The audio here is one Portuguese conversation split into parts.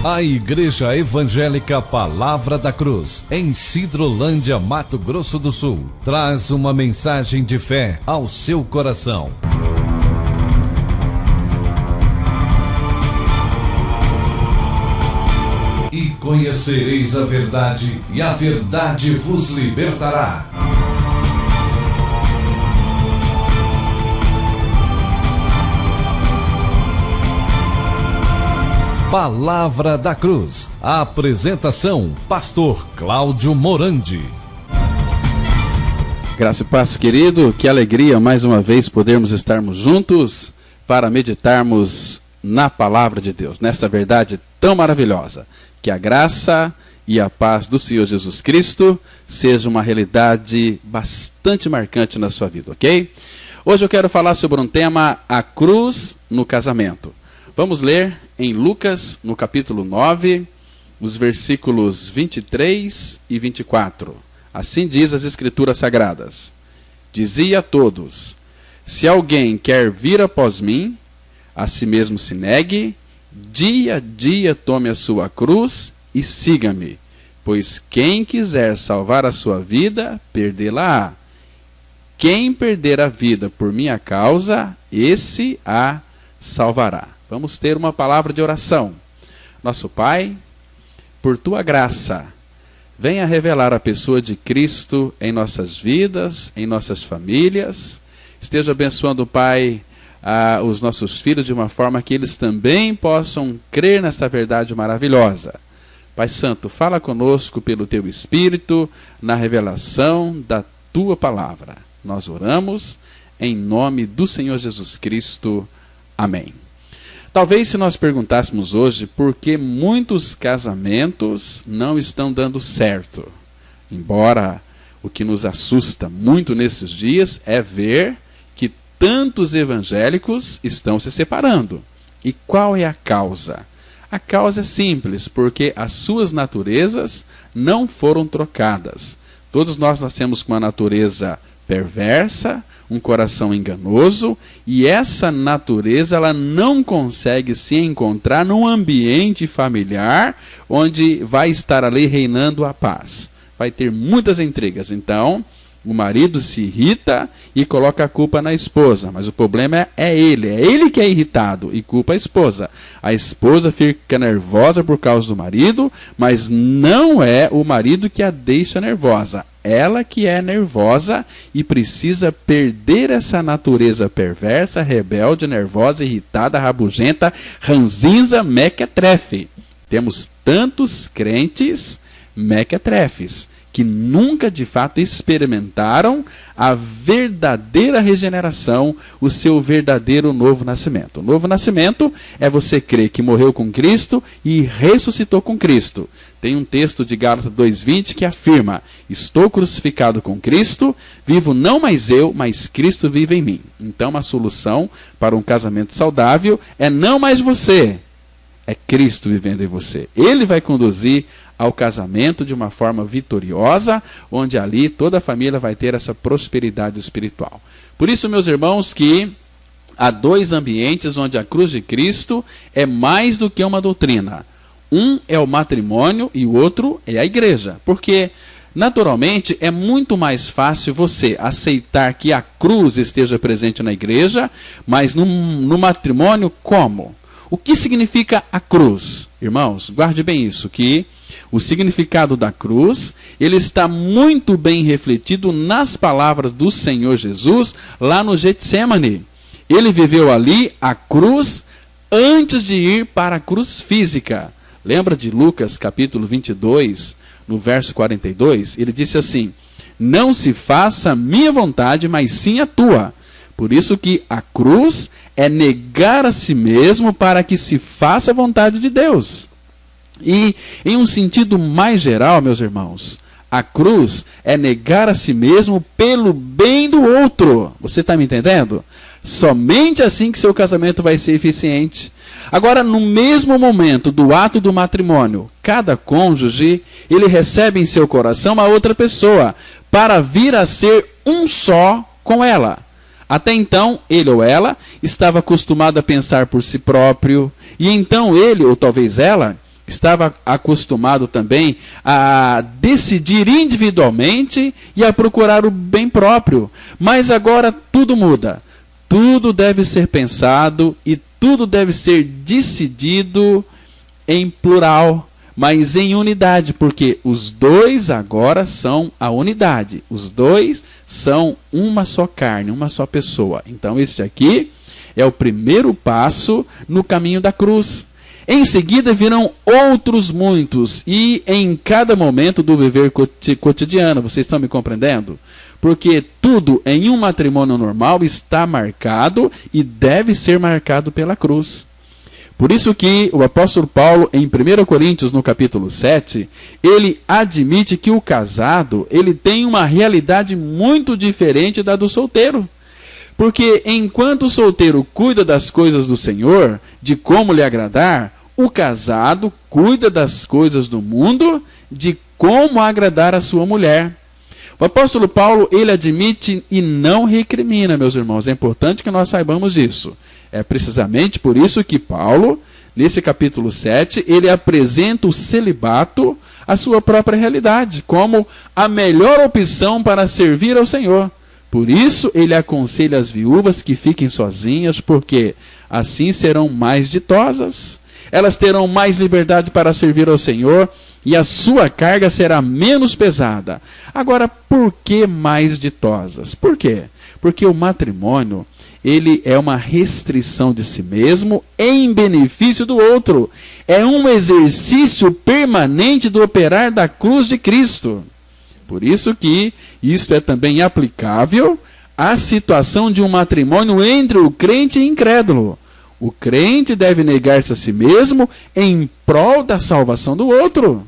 A Igreja Evangélica Palavra da Cruz, em Sidrolândia, Mato Grosso do Sul, traz uma mensagem de fé ao seu coração. E conhecereis a verdade, e a verdade vos libertará. Palavra da Cruz. A apresentação, Pastor Cláudio Morandi. Graça e paz, querido. Que alegria mais uma vez podermos estarmos juntos para meditarmos na Palavra de Deus, nesta verdade tão maravilhosa. Que a graça e a paz do Senhor Jesus Cristo seja uma realidade bastante marcante na sua vida, ok? Hoje eu quero falar sobre um tema, a cruz no casamento. Vamos ler em Lucas, no capítulo 9, os versículos 23 e 24. Assim diz as Escrituras Sagradas. Dizia a todos, se alguém quer vir após mim, a si mesmo se negue, dia a dia tome a sua cruz e siga-me. Pois quem quiser salvar a sua vida, perdê-la-á. Quem perder a vida por minha causa, esse a salvará. Vamos ter uma palavra de oração. Nosso Pai, por Tua graça, venha revelar a pessoa de Cristo em nossas vidas, em nossas famílias. Esteja abençoando, Pai, os nossos filhos de uma forma que eles também possam crer nesta verdade maravilhosa. Pai Santo, fala conosco pelo Teu Espírito, na revelação da Tua palavra. Nós oramos em nome do Senhor Jesus Cristo. Amém. Talvez se nós perguntássemos hoje por que muitos casamentos não estão dando certo, embora o que nos assusta muito nesses dias é ver que tantos evangélicos estão se separando. E qual é a causa? A causa é simples, porque as suas naturezas não foram trocadas. Todos nós nascemos com uma natureza perversa, um coração enganoso, e essa natureza ela não consegue se encontrar num ambiente familiar onde vai estar ali reinando a paz. Vai ter muitas intrigas. Então, o marido se irrita e coloca a culpa na esposa, mas o problema é ele que é irritado e culpa a esposa. A esposa fica nervosa por causa do marido, mas não é o marido que a deixa nervosa. Ela que é nervosa e precisa perder essa natureza perversa, rebelde, nervosa, irritada, rabugenta, ranzinza, mequetrefe. Temos tantos crentes mequetrefes que nunca de fato experimentaram a verdadeira regeneração, o seu verdadeiro novo nascimento. O novo nascimento é você crer que morreu com Cristo e ressuscitou com Cristo. Tem um texto de Gálatas 2:20 que afirma, estou crucificado com Cristo, vivo não mais eu, mas Cristo vive em mim. Então a solução para um casamento saudável é não mais você, é Cristo vivendo em você. Ele vai conduzir ao casamento de uma forma vitoriosa, onde ali toda a família vai ter essa prosperidade espiritual. Por isso, meus irmãos, que há dois ambientes onde a cruz de Cristo é mais do que uma doutrina. Um é o matrimônio e o outro é a igreja. Porque, naturalmente, é muito mais fácil você aceitar que a cruz esteja presente na igreja, mas no matrimônio, como? O que significa a cruz? Irmãos, guarde bem isso, que o significado da cruz, ele está muito bem refletido nas palavras do Senhor Jesus, lá no Getsemane. Ele viveu ali a cruz antes de ir para a cruz física. Lembra de Lucas capítulo 22, no verso 42? Ele disse assim, não se faça a minha vontade, mas sim a tua. Por isso que a cruz é negar a si mesmo para que se faça a vontade de Deus. E, em um sentido mais geral, meus irmãos, a cruz é negar a si mesmo pelo bem do outro. Você está me entendendo? Somente assim que seu casamento vai ser eficiente. Agora, no mesmo momento do ato do matrimônio, cada cônjuge, ele recebe em seu coração uma outra pessoa, para vir a ser um só com ela. Até então, ele ou ela estava acostumado a pensar por si próprio, e então ele, ou talvez ela, estava acostumado também a decidir individualmente e a procurar o bem próprio. Mas agora tudo muda. Tudo deve ser pensado e tudo deve ser decidido em plural, mas em unidade, porque os dois agora são a unidade. Os dois são uma só carne, uma só pessoa. Então este aqui é o primeiro passo no caminho da cruz. Em seguida virão outros muitos, e em cada momento do viver cotidiano. Vocês estão me compreendendo? Porque tudo em um matrimônio normal está marcado e deve ser marcado pela cruz. Por isso que o apóstolo Paulo, em 1 Coríntios, no capítulo 7, ele admite que o casado ele tem uma realidade muito diferente da do solteiro. Porque enquanto o solteiro cuida das coisas do Senhor, de como lhe agradar, o casado cuida das coisas do mundo, de como agradar a sua mulher. O apóstolo Paulo, ele admite e não recrimina, meus irmãos. É importante que nós saibamos disso. É precisamente por isso que Paulo, nesse capítulo 7, ele apresenta o celibato, a sua própria realidade, como a melhor opção para servir ao Senhor. Por isso, ele aconselha as viúvas que fiquem sozinhas, porque assim serão mais ditosas, elas terão mais liberdade para servir ao Senhor, e a sua carga será menos pesada. Agora, por que mais ditosas? Por quê? Porque o matrimônio, ele é uma restrição de si mesmo em benefício do outro. É um exercício permanente do operar da cruz de Cristo. Por isso que isto é também aplicável à situação de um matrimônio entre o crente e o incrédulo. O crente deve negar-se a si mesmo em prol da salvação do outro.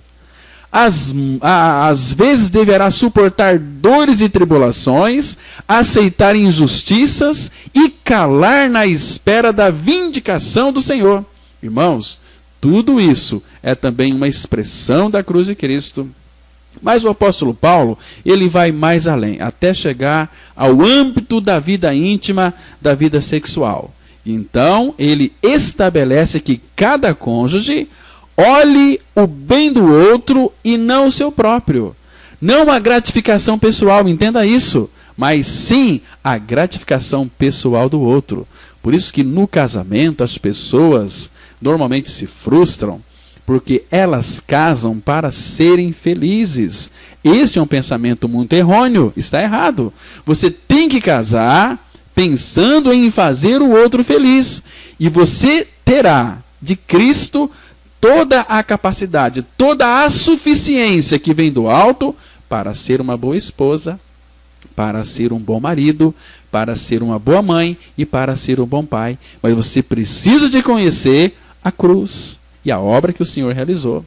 Às vezes deverá suportar dores e tribulações, aceitar injustiças e calar na espera da vindicação do Senhor. Irmãos, tudo isso é também uma expressão da cruz de Cristo. Mas o apóstolo Paulo, ele vai mais além, até chegar ao âmbito da vida íntima, da vida sexual. Então, ele estabelece que cada cônjuge olhe o bem do outro e não o seu próprio. Não a gratificação pessoal, entenda isso, mas sim a gratificação pessoal do outro. Por isso que no casamento as pessoas normalmente se frustram, porque elas casam para serem felizes. Este é um pensamento muito errôneo, está errado. Você tem que casar pensando em fazer o outro feliz. E você terá de Cristo toda a capacidade, toda a suficiência que vem do alto para ser uma boa esposa, para ser um bom marido, para ser uma boa mãe e para ser um bom pai. Mas você precisa de conhecer a cruz e a obra que o Senhor realizou.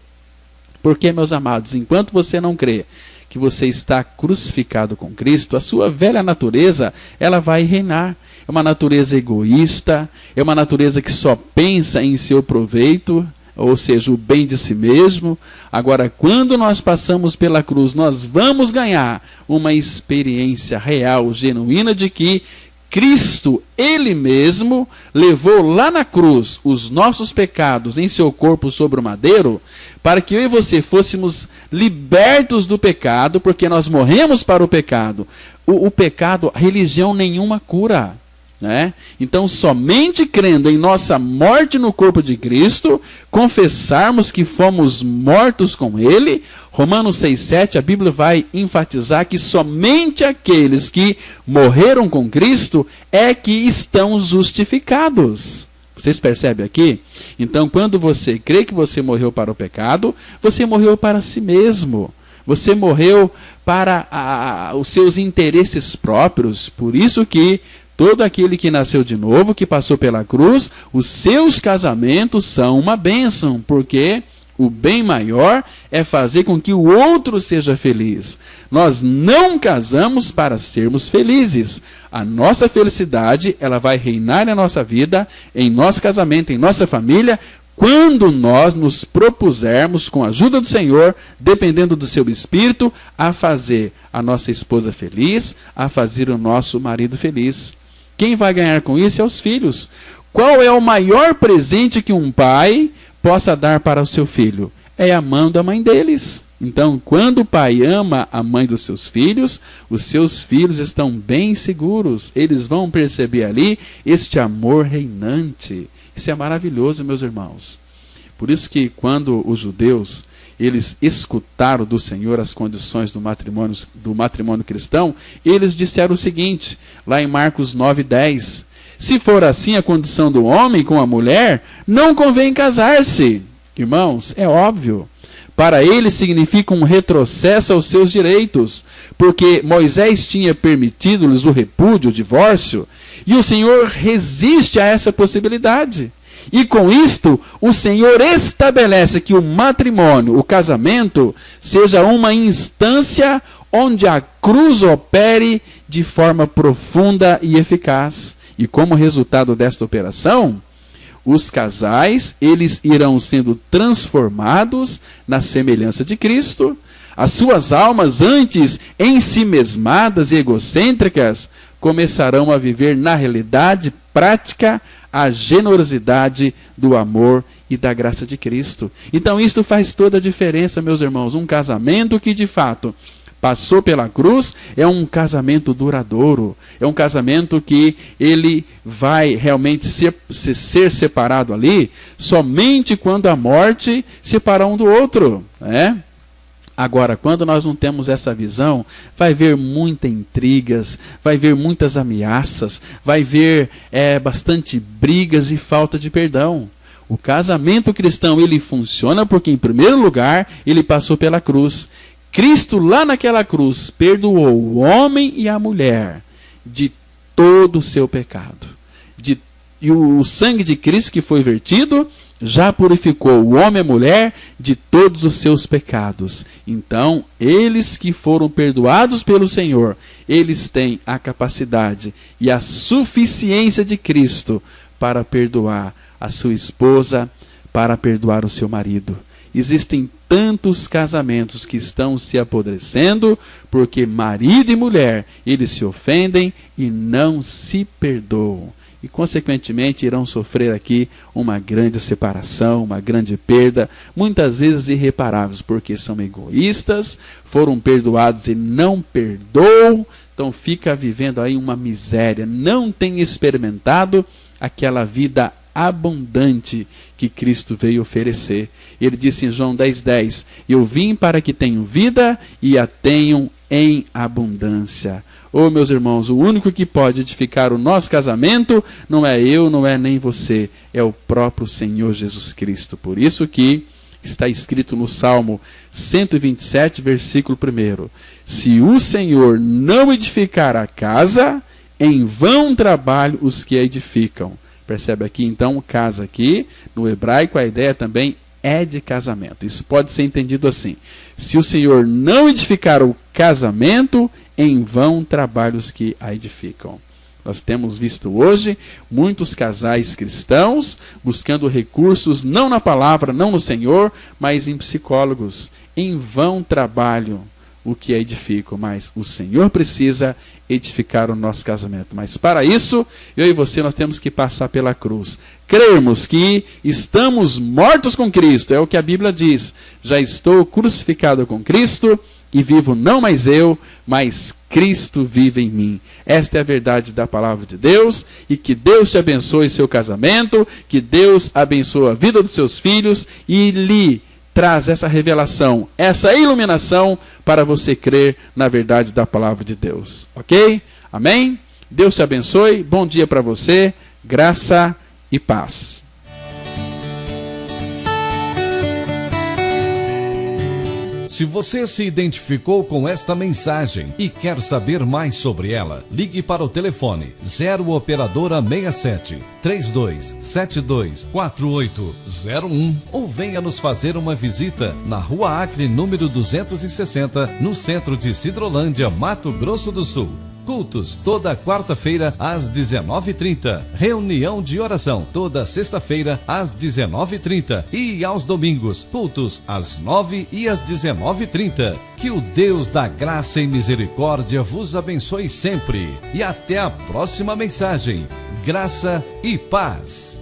Porque, meus amados, enquanto você não crê que você está crucificado com Cristo, a sua velha natureza, ela vai reinar. É uma natureza egoísta, é uma natureza que só pensa em seu proveito, ou seja, o bem de si mesmo. Agora, quando nós passamos pela cruz, nós vamos ganhar uma experiência real, genuína, de que Cristo, Ele mesmo, levou lá na cruz os nossos pecados em seu corpo sobre o madeiro, para que eu e você fôssemos libertos do pecado, porque nós morremos para o pecado. O pecado, religião nenhuma cura. Né? Então, somente crendo em nossa morte no corpo de Cristo, confessarmos que fomos mortos com Ele, Romanos 6,7, a Bíblia vai enfatizar que somente aqueles que morreram com Cristo é que estão justificados. Vocês percebem aqui? Então, quando você crê que você morreu para o pecado, você morreu para si mesmo. Você morreu para os seus interesses próprios. Por isso que todo aquele que nasceu de novo, que passou pela cruz, os seus casamentos são uma bênção, porque o bem maior é fazer com que o outro seja feliz. Nós não casamos para sermos felizes. A nossa felicidade, ela vai reinar na nossa vida, em nosso casamento, em nossa família, quando nós nos propusermos, com a ajuda do Senhor, dependendo do seu Espírito, a fazer a nossa esposa feliz, a fazer o nosso marido feliz. Quem vai ganhar com isso é os filhos. Qual é o maior presente que um pai possa dar para o seu filho? É amando a mãe deles. Então, quando o pai ama a mãe dos seus filhos, os seus filhos estão bem seguros. Eles vão perceber ali este amor reinante. Isso é maravilhoso, meus irmãos. Por isso que quando os judeus, eles escutaram do Senhor as condições do matrimônio cristão, eles disseram o seguinte, lá em Marcos 9:10, se for assim a condição do homem com a mulher, não convém casar-se. Irmãos, é óbvio. Para ele significa um retrocesso aos seus direitos, porque Moisés tinha permitido-lhes o repúdio, o divórcio, e o Senhor resiste a essa possibilidade. E com isto, o Senhor estabelece que o matrimônio, o casamento, seja uma instância onde a cruz opere de forma profunda e eficaz. E como resultado desta operação, os casais, eles irão sendo transformados na semelhança de Cristo. As suas almas, antes ensimesmadas e egocêntricas, começarão a viver na realidade prática a generosidade do amor e da graça de Cristo. Então isto faz toda a diferença, meus irmãos. Um casamento que de fato passou pela cruz é um casamento duradouro, é um casamento que ele vai realmente ser separado ali somente quando a morte separa um do outro, né? Agora, quando nós não temos essa visão, vai haver muitas intrigas, vai haver muitas ameaças, vai haver bastante brigas e falta de perdão. O casamento cristão, ele funciona porque, em primeiro lugar, ele passou pela cruz. Cristo, lá naquela cruz, perdoou o homem e a mulher de todo o seu pecado. E o sangue de Cristo que foi vertido já purificou o homem e a mulher de todos os seus pecados. Então, eles que foram perdoados pelo Senhor, eles têm a capacidade e a suficiência de Cristo para perdoar a sua esposa, para perdoar o seu marido. Existem tantos casamentos que estão se apodrecendo porque marido e mulher, eles se ofendem e não se perdoam. E, consequentemente, irão sofrer aqui uma grande separação, uma grande perda, muitas vezes irreparáveis, porque são egoístas, foram perdoados e não perdoam, então fica vivendo aí uma miséria, não tem experimentado aquela vida abundante que Cristo veio oferecer. Ele disse em João 10:10, eu vim para que tenham vida e a tenham em abundância. Oh, meus irmãos, o único que pode edificar o nosso casamento não é eu, não é nem você, é o próprio Senhor Jesus Cristo. Por isso que está escrito no Salmo 127, versículo 1, se o Senhor não edificar a casa, em vão trabalham os que a edificam. Percebe aqui, então, casa aqui, no hebraico a ideia também é de casamento. Isso pode ser entendido assim, se o Senhor não edificar o casamento, em vão trabalham os que a edificam. Nós temos visto hoje muitos casais cristãos buscando recursos não na palavra, não no Senhor, mas em psicólogos. Em vão trabalham o que a edificam, mas o Senhor precisa edificar o nosso casamento. Mas para isso, eu e você, nós temos que passar pela cruz. Crermos que estamos mortos com Cristo, é o que a Bíblia diz. Já estou crucificado com Cristo, e vivo não mais eu, mas Cristo vive em mim. Esta é a verdade da palavra de Deus, e que Deus te abençoe seu casamento, que Deus abençoe a vida dos seus filhos, e lhe traz essa revelação, essa iluminação, para você crer na verdade da palavra de Deus. Ok? Amém? Deus te abençoe, bom dia para você, graça e paz. Se você se identificou com esta mensagem e quer saber mais sobre ela, ligue para o telefone 0 operadora 67 3272 4801 ou venha nos fazer uma visita na Rua Acre, número 260, no centro de Sidrolândia, Mato Grosso do Sul. Cultos toda quarta-feira às 19h30. Reunião de oração toda sexta-feira às 19h30. E aos domingos, cultos às 9h e às 19h30. Que o Deus da graça e misericórdia vos abençoe sempre. E até a próxima mensagem. Graça e paz.